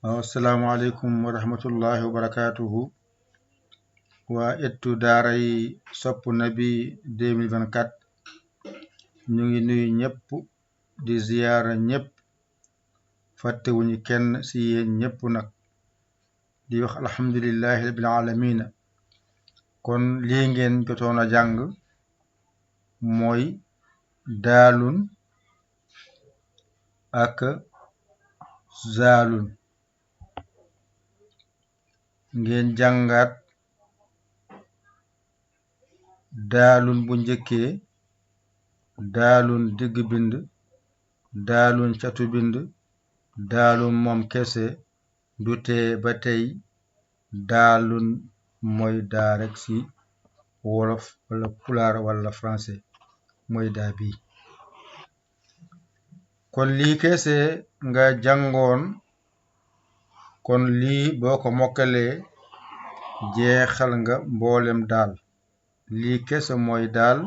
Assalamu alaikum wa rahmatullahi wa barakatuhu. Waa ettu daaray Sopp Nabi 2024 ñu ngi nuyu ñëpp di ziyaara ñëpp fàttewuñu kenn ci yéen ñëpp nag di wax alhamdulillahi rabbil alamina. kon lii ngeen jotoon a jàng mooy daalun ak zaalun. ngeen jàngaat daalun bu njëkkee, daalun digg bind, daalun catu bind, daalun moom kese du tee ba tey daalun mooy daa rek ci wolof wala pulaar wala français mooy daa bi. kon lii kese nga jàngoon, kon lii boo ko mokkalee jeexal nga mboolem daal. lii kese mooy daal,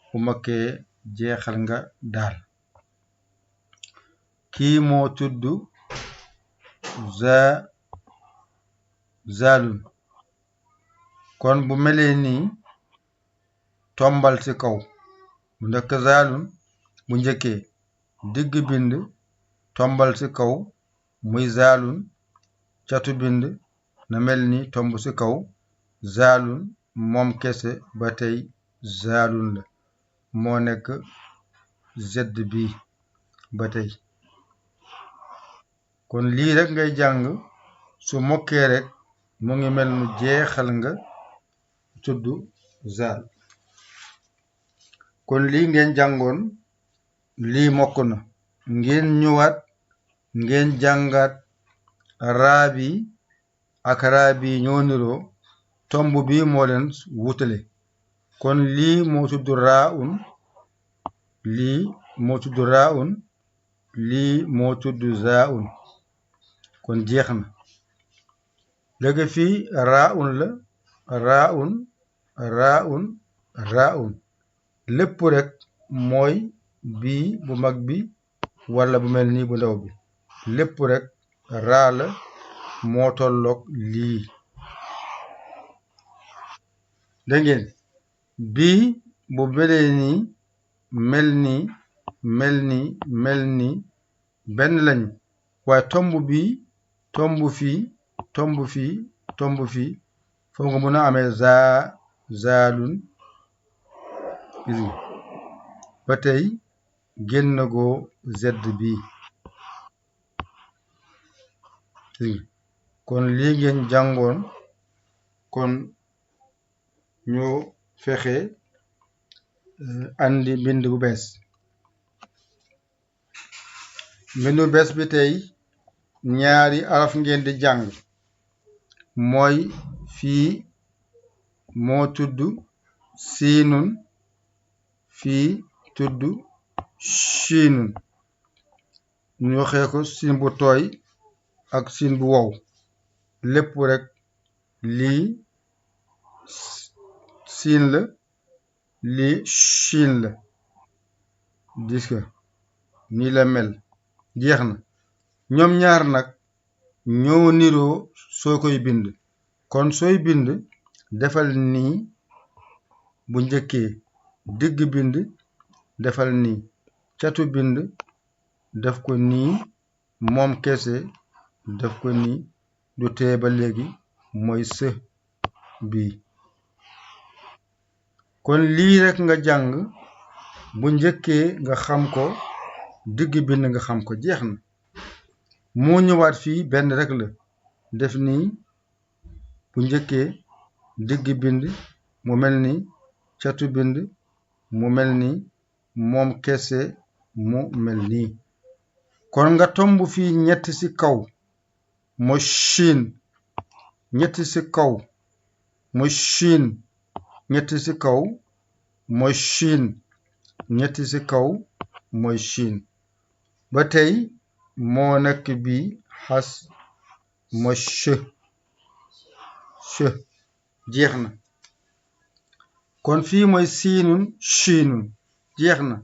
bu mokkee jeexal nga daal. kii moo tudd zaalun. kon bu melee nii tombal ci kaw bu njëkk zaalun bu njëkkee digg bind tombal ci kaw muy zaalun, catu bind na mel ni tomb ci kaw zaalun, moom kese ba tey zaalun la, moo nekk z bi ba tey. kon lii rek ngay jàng, su mokkee rek mu ngi mel nu jeexal nga tudd zaal. kon lii ngeen jàngoon, lii mokk na. ngeen ñëwaat ngeen jàngaat raa bi ak raa bi ñoo niroo, tomb bi moo leen wutale. kon lii moo tudd raa un, lii moo tudd raa un, lii moo tudd zaa un. kon jeex na. léegi fii raa un la, raa un, raa un, raa un. lépp rek mooy bii bu mag bi walla bu mel nii bu ndaw bi, lépp rek raa la, moo tolloog lii. dégg ngeen bii bu melee nii mel nii mel nii mel nii benn lañu, waaye tomb bii tomb fii tomb fii tomb fii foo nga mën a amee zaalun. gis nga ba tey génn goo z bi. kon lii ngeen jàngoon, kon ñoo fexe andi mbind bu bees. mbind bu bees bi tey ñaari araf ngeen di jàng, mooy fii moo tudd siinun, fii tudd shiinun. ñu waxee ko siin bu tooy ak siin bu wow, lépp rek lii siin la, lii shiin la. gis nga nii la mel, jeex na. ñoom ñaar nag ñoo niroo soo koy bind. kon sooy bind defal nii bu njëkkee, digg bind defal nii, catu bind def ko nii, moom kese def ko nii, du tee ba léegi mooy së bii. kon lii rek nga jàng, bu njëkkee nga xam ko, digg bind nga xam ko, jeex na. moo ñëwaat fii benn rek la, def nii bu njëkkee, digg bind mu mel ni, catu bind mu mel ni, moom kese mu mel nii. kon nga tomb fii ñett ci kaw mooy shiin, ñett ci kaw mooy shiin, ñett ci kaw mooy shiin, ñett ci kaw mooy shiin. ba tey moo nekk bi xas mooy shë, jeex na. kon fii mooy siinun shiinun, jeex na.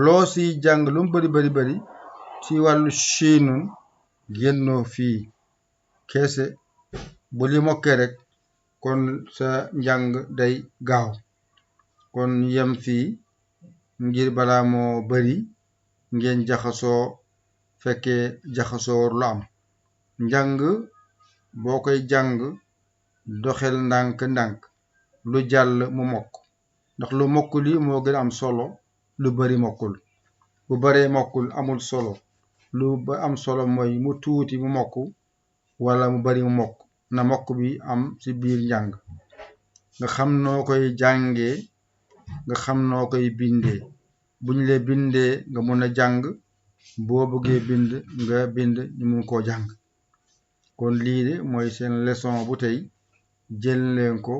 loo siy jàng lu mu bari bari bari ci wàllu shiinun génnoo fii. keese bu li mokkee rek kon sa njàng day gaaw kon yem fii ngir balaa moo bari ngeen jaxasoo fekkee jaxasoo war lu am njàng boo koy jàng doxel ndànk-ndànk lu jàll mu mokk ndax lu mokkul yi moo gën a am solo lu bari mokkul bu baree mokkul amul solo lu ba am solo mooy mu tuuti mu mokk wala mu bari mu mokk na mokk bi am ci biir njàng nga xam noo koy jàngee nga xam noo koy bindee buñ lee bindee nga mën a jàng boo bëggee bind nga bind ñu mun koo jàng kon lii de mooy seen leçon bu tey jël leen ko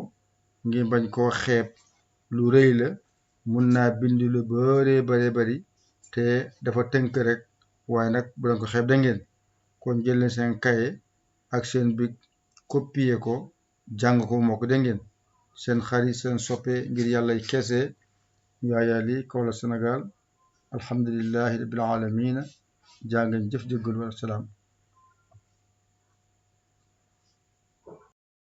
ngir bañ koo xeeb lu rëy la mun naa bind lu bare bari te dafa tënk rek waaye nag bu leen ko xeeb da ngeen kon jël leen seen kaye ak seen bic copier ko jàng ko moo ko da ngeen seen xarit seen soppe ngir yàllay kese Yaya Ly Kaolack Sénégal alhamdulillahi rabbil alamina jaa ngeen jëf jëggalu wa salaam